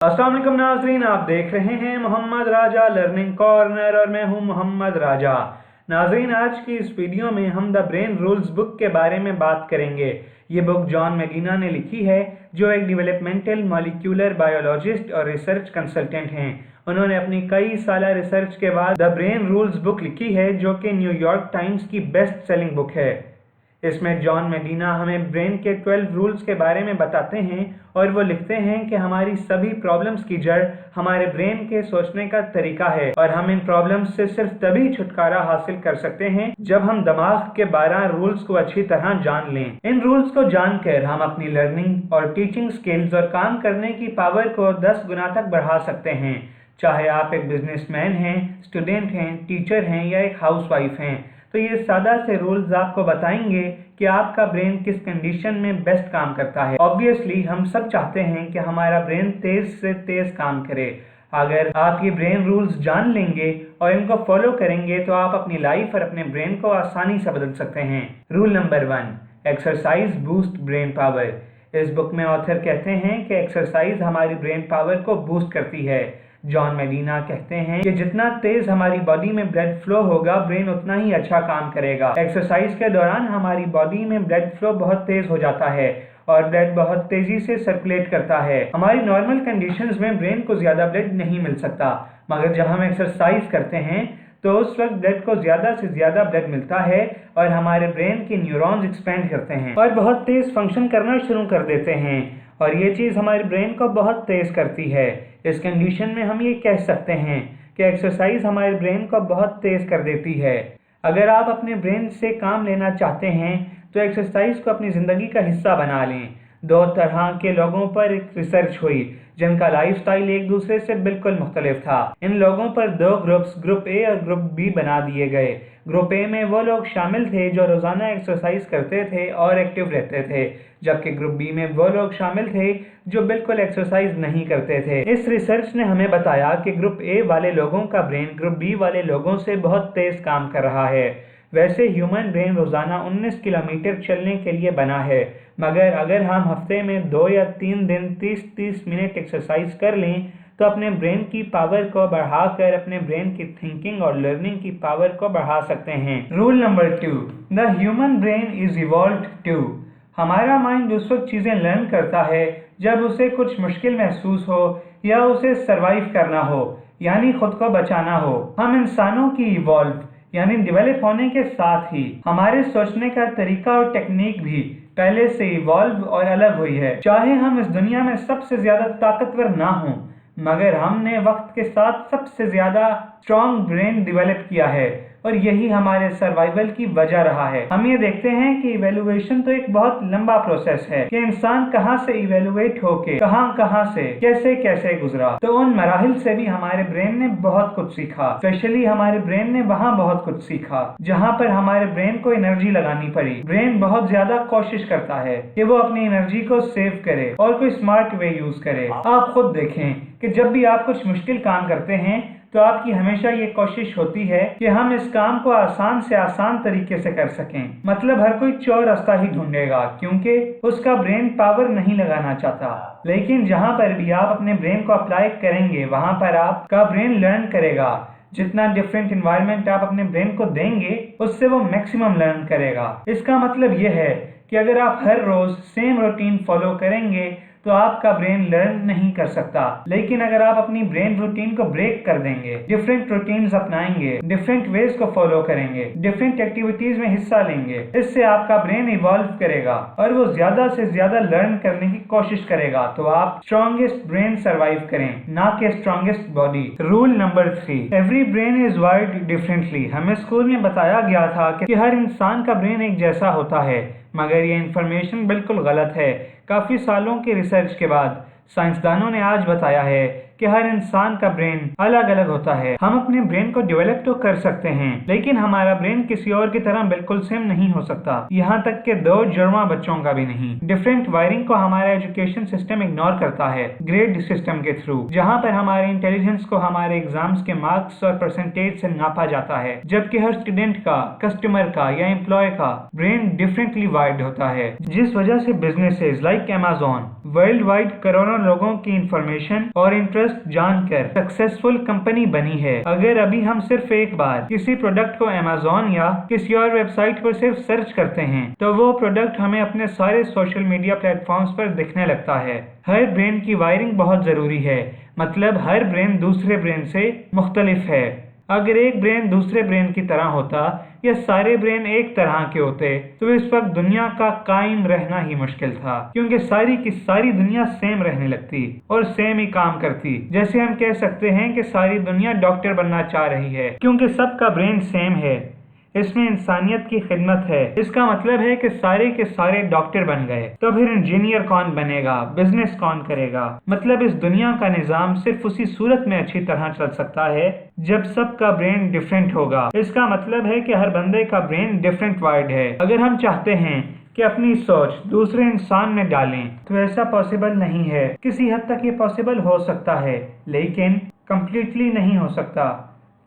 अस्सलाम वालेकुम नाज़रीन, आप देख रहे हैं मोहम्मद राजा लर्निंग कॉर्नर और मैं हूं मोहम्मद राजा। नाज़रीन, आज की इस वीडियो में हम द ब्रेन रूल्स बुक के बारे में बात करेंगे। ये बुक जॉन मेडिना ने लिखी है, जो एक डेवलपमेंटल मॉलिक्यूलर बायोलॉजिस्ट और रिसर्च कंसल्टेंट हैं। उन्होंने अपनी कई साल रिसर्च के बाद द ब्रेन रूल्स बुक लिखी है, जो कि न्यूयॉर्क टाइम्स की बेस्ट सेलिंग बुक है। इसमें जॉन मेडिना हमें ब्रेन के 12 रूल्स के बारे में बताते हैं और वो लिखते हैं कि हमारी सभी प्रॉब्लम्स की जड़ हमारे ब्रेन के सोचने का तरीका है और हम इन प्रॉब्लम्स से सिर्फ तभी छुटकारा हासिल कर सकते हैं जब हम दिमाग के 12 रूल्स को अच्छी तरह जान लें। इन रूल्स को जानकर हम अपनी लर्निंग और टीचिंग स्किल्स और काम करने की पावर को 10 गुना तक बढ़ा सकते हैं, चाहे आप एक बिजनेसमैन हैं, स्टूडेंट हैं, टीचर हैं या एक हाउसवाइफ हैं। तो ये सादा से रूल्स आपको बताएंगे कि आपका ब्रेन किस कंडीशन में बेस्ट काम करता है। ऑब्वियसली हम सब चाहते हैं कि हमारा ब्रेन तेज से तेज काम करे। अगर आप ये ब्रेन रूल्स जान लेंगे और इनको फॉलो करेंगे तो आप अपनी लाइफ और अपने ब्रेन को आसानी से बदल सकते हैं। Rule number 1, exercise boost brain power. इस बुक में ऑथर कहते हैं कि एक्सरसाइज हमारी ब्रेन पावर को बूस्ट करती है। जॉन मेडिना कहते हैं कि जितना तेज हमारी बॉडी में ब्लड फ्लो होगा, ब्रेन उतना ही अच्छा काम करेगा। एक्सरसाइज के दौरान हमारी बॉडी में ब्लड फ्लो बहुत तेज हो जाता है और ब्लड बहुत तेजी से सर्कुलेट करता है। हमारी नॉर्मल कंडीशंस में ब्रेन को ज्यादा ब्लड नहीं मिल सकता, मगर जब हम एक्सरसाइज करते हैं तो उस वक्त ब्लड को ज्यादा से ज्यादा ब्लड मिलता है और हमारे ब्रेन के न्यूरॉन्स एक्सपेंड करते हैं और बहुत तेज फंक्शन करना शुरू कर देते हैं और ये चीज हमारे ब्रेन को बहुत तेज करती है। इस कंडीशन में हम ये कह सकते हैं कि एक्सरसाइज हमारे ब्रेन को बहुत तेज कर देती है। अगर आप अपने ब्रेन से काम लेना चाहते हैं तो एक्सरसाइज को अपनी जिंदगी का हिस्सा बना लें। 2 तरह के लोगों पर एक रिसर्च हुई जिनका लाइफस्टाइल एक दूसरे से बिल्कुल मुख्तलिफ था। इन लोगों पर 2 ग्रुप्स, ग्रुप ए और ग्रुप बी बना दिए गए। ग्रुप ए में वो लोग शामिल थे जो रोजाना एक्सरसाइज करते थे और एक्टिव रहते थे, जबकि ग्रुप बी में वो लोग शामिल थे जो बिल्कुल एक्सरसाइज नहीं करते थे। इस रिसर्च ने हमें बताया कि ग्रुप ए वाले लोगों का ब्रेन ग्रुप बी वाले लोगों से बहुत तेज काम कर रहा है। वैसे ह्यूमन ब्रेन रोजाना 19 किलोमीटर चलने के लिए बना है, मगर अगर हम हफ्ते में 2 या 3 दिन 30-30 मिनट एक्सरसाइज कर लें तो अपने ब्रेन की पावर को बढ़ाकर अपने ब्रेन की थिंकिंग और लर्निंग की पावर को बढ़ा सकते हैं। Rule number 2, the human brain is evolved to. हमारा माइंड उस वक्त चीजें लर्न करता है जब उसे कुछ मुश्किल महसूस हो या उसे सरवाइव करना हो, यानी खुद को बचाना हो। हम इंसानों की इवॉल्व यानी डेवलप होने के साथ ही हमारे सोचने का तरीका और टेक्निक भी पहले से इवॉल्व और अलग हुई है। चाहे हम इस दुनिया में सबसे ज्यादा ताकतवर ना हों, मगर हमने वक्त के साथ सबसे ज्यादा स्ट्रॉन्ग ब्रेन डेवलप किया है और यही हमारे सर्वाइवल की वजह रहा है। हम ये देखते हैं कि इवेल्युएशन तो एक बहुत लंबा प्रोसेस है कि इंसान कहाँ से इवेल्युएट होके कहाँ से कैसे कैसे गुजरा। तो उन मराहिल से भी हमारे ब्रेन ने बहुत कुछ सीखा। स्पेशली हमारे ब्रेन ने वहाँ बहुत कुछ सीखा जहाँ पर हमारे ब्रेन को एनर्जी लगानी पड़ी। ब्रेन बहुत ज्यादा कोशिश करता है कि वो अपनी एनर्जी को सेव करे और कोई स्मार्ट वे यूज करे। आप खुद देखें कि जब भी आप कुछ मुश्किल काम करते हैं तो आपकी हमेशा ये कोशिश होती है कि हम इस काम को आसान से आसान तरीके से कर सकें। मतलब हर कोई चौर रास्ता ही ढूंढेगा क्योंकि उसका ब्रेन पावर नहीं लगाना चाहता। लेकिन जहाँ पर भी आप अपने ब्रेन को अप्लाई करेंगे वहाँ पर आपका ब्रेन लर्न करेगा। जितना डिफरेंट एनवायरनमेंट आप अपने ब्रेन को देंगे उससे वो मैक्सिमम लर्न करेगा। इसका मतलब ये है कि अगर आप हर रोज सेम रूटीन फॉलो करेंगे तो आपका ब्रेन लर्न नहीं कर सकता। लेकिन अगर आप अपनी ब्रेन रूटीन को ब्रेक कर देंगे, डिफरेंट रूटीन्स अपनाएंगे, डिफरेंट वेज को फॉलो करेंगे, डिफरेंट एक्टिविटीज में हिस्सा लेंगे, इससे आपका ब्रेन इवॉल्व करेगा और वो ज्यादा से ज्यादा लर्न करने की कोशिश करेगा। तो आप स्ट्रॉन्गेस्ट ब्रेन सर्वाइव करें, ना कि strongest body. Rule number 3, every brain is wired differently. हमें स्कूल में बताया गया था कि हर इंसान का ब्रेन एक जैसा होता है, मगर ये इंफॉर्मेशन बिल्कुल गलत है। काफी सालों के रिसर्च के बाद साइंसदानों ने आज बताया है कि हर इंसान का ब्रेन अलग अलग होता है। हम अपने ब्रेन को डेवलप तो कर सकते हैं, लेकिन हमारा ब्रेन किसी और की तरह बिल्कुल सेम नहीं हो सकता, यहाँ तक कि 2 जुड़वा बच्चों का भी नहीं। डिफरेंट वायरिंग को हमारा एजुकेशन सिस्टम इग्नोर करता है ग्रेड सिस्टम के थ्रू, जहाँ पर हमारे इंटेलिजेंस को हमारे एग्जाम्स के मार्क्स और परसेंटेज से नापा जाता है, जबकि हर स्टूडेंट का, कस्टमर का या एम्प्लॉय का ब्रेन डिफरेंटली वायर्ड होता है। जिस वजह से businesses like Amazon, world wide करोड़ों लोगों की इंफॉर्मेशन और इंटरेस्ट जानकर सक्सेसफुल कंपनी बनी है। अगर अभी हम सिर्फ एक बार किसी प्रोडक्ट को अमेज़न या किसी और वेबसाइट पर सिर्फ सर्च करते हैं तो वो प्रोडक्ट हमें अपने सारे सोशल मीडिया प्लेटफॉर्म्स पर दिखने लगता है। हर ब्रेन की वायरिंग बहुत जरूरी है, मतलब हर ब्रेन दूसरे ब्रेन से मुख्तलिफ है। अगर एक ब्रेन दूसरे ब्रेन की तरह होता या सारे ब्रेन एक तरह के होते तो इस वक्त दुनिया का कायम रहना ही मुश्किल था, क्योंकि सारी की सारी दुनिया सेम रहने लगती और सेम ही काम करती। जैसे हम कह सकते हैं कि सारी दुनिया डॉक्टर बनना चाह रही है, क्योंकि सबका ब्रेन सेम है, इसमें इंसानियत की खिदमत है। इसका मतलब है कि सारे के सारे डॉक्टर बन गए, तो फिर इंजीनियर कौन बनेगा, बिजनेस कौन करेगा? मतलब इस दुनिया का निजाम सिर्फ उसी सूरत में अच्छी तरह चल सकता है जब सबका ब्रेन डिफरेंट होगा। इसका मतलब है कि हर बंदे का ब्रेन डिफरेंट वाइड है। अगर हम चाहते हैं कि अपनी सोच दूसरे इंसान में डालें तो ऐसा पॉसिबल नहीं है। किसी हद तक ये पॉसिबल हो सकता है, लेकिन कम्प्लीटली नहीं हो सकता,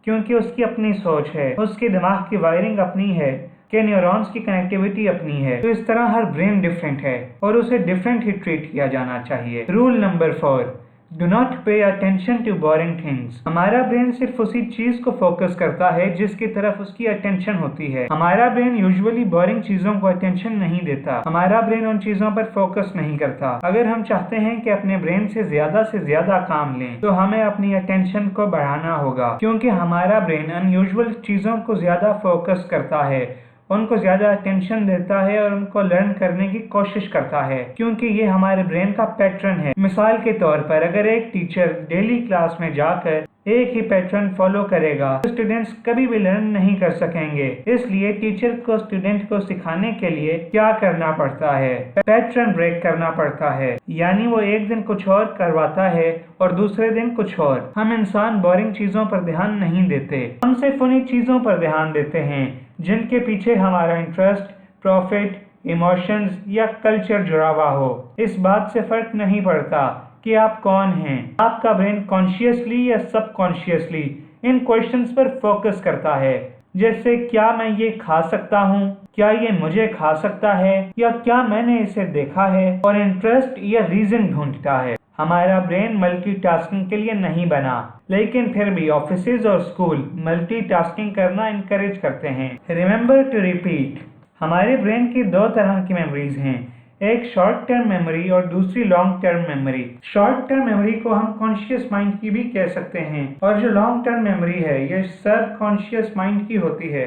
क्योंकि उसकी अपनी सोच है, उसके दिमाग की वायरिंग अपनी है, के न्यूरॉन्स की कनेक्टिविटी अपनी है। तो इस तरह हर ब्रेन डिफरेंट है और उसे डिफरेंट ही ट्रीट किया जाना चाहिए। Rule number 4, do not pay attention to boring things. हमारा ब्रेन सिर्फ उसी चीज को फोकस करता है जिसकी तरफ उसकी अटेंशन होती है। हमारा ब्रेन यूजुअली बोरिंग चीजों को अटेंशन नहीं देता। हमारा ब्रेन उन चीजों पर फोकस नहीं करता। अगर हम चाहते हैं कि अपने ब्रेन से ज्यादा काम लें तो हमें अपनी अटेंशन को बढ़ाना होगा, क्योंकि हमारा ब्रेन अनयूजुअल चीजों को ज्यादा फोकस करता है, उनको ज्यादा अटेंशन देता है और उनको लर्न करने की कोशिश करता है, क्योंकि ये हमारे ब्रेन का पैटर्न है। मिसाल के तौर पर अगर एक टीचर डेली क्लास में जाकर एक ही पैटर्न फॉलो करेगा तो स्टूडेंट्स कभी भी लर्न नहीं कर सकेंगे। इसलिए टीचर को स्टूडेंट को सिखाने के लिए क्या करना पड़ता है? पैटर्न ब्रेक करना पड़ता है, यानी वो एक दिन कुछ और करवाता है और दूसरे दिन कुछ और। हम इंसान बोरिंग चीजों पर ध्यान नहीं देते, हम सिर्फ उन्हीं चीजों पर ध्यान देते हैं जिनके पीछे हमारा इंटरेस्ट, प्रॉफिट, इमोशंस या कल्चर जुड़ा हुआ हो। इस बात से फर्क नहीं पड़ता कि आप कौन हैं। आपका ब्रेन कॉन्शियसली या सबकॉन्शियसली इन क्वेश्चंस पर फोकस करता है, जैसे क्या मैं ये खा सकता हूँ, क्या ये मुझे खा सकता है, या क्या मैंने इसे देखा है, और इंटरेस्ट या रीजन ढूंढता है। हमारा ब्रेन मल्टीटास्किंग के लिए नहीं बना, लेकिन फिर भी ऑफिसेज और स्कूल मल्टीटास्किंग करना इनकरेज करते हैं। Remember to repeat. हमारे ब्रेन की दो तरह की मेमोरीज हैं, एक शॉर्ट टर्म मेमोरी और दूसरी long term memory. Short term memory को हम कॉन्शियस माइंड की भी कह सकते हैं, और जो लॉन्ग टर्म मेमोरी है ये सब कॉन्शियस माइंड की होती है।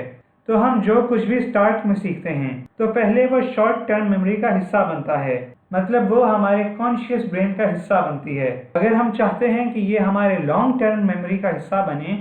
तो हम जो कुछ भी स्टार्ट में सीखते हैं तो पहले वो शॉर्ट टर्म मेमोरी का हिस्सा बनता है, मतलब वो हमारे कॉन्शियस ब्रेन का हिस्सा बनती है। अगर हम चाहते हैं कि ये हमारे लॉन्ग टर्म मेमोरी का हिस्सा बने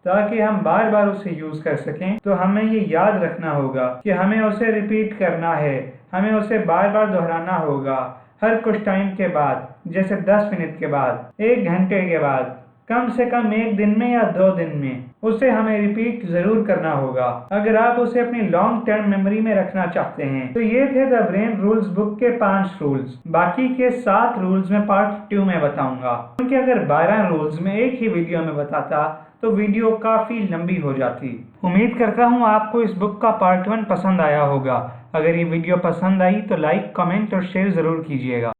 ताकि हम बार बार उसे यूज कर सकें, तो हमें ये याद रखना होगा कि हमें उसे रिपीट करना है, हमें उसे बार बार दोहराना होगा हर कुछ टाइम के बाद, जैसे 10 मिनट के बाद, 1 घंटे के बाद, कम से कम 1 दिन में या 2 दिन में उसे हमें रिपीट जरूर करना होगा अगर आप उसे अपनी लॉन्ग टर्म मेमोरी में रखना चाहते हैं। तो ये थे द ब्रेन रूल्स बुक के 5 रूल्स। बाकी के 7 रूल्स में पार्ट 2 में बताऊंगा, क्योंकि अगर 12 रूल्स में एक ही वीडियो में बताता तो वीडियो काफी लंबी हो जाती। उम्मीद करता हूँ आपको इस बुक का पार्ट 1 पसंद आया होगा। अगर ये वीडियो पसंद आई तो लाइक, कमेंट और शेयर जरूर कीजिएगा।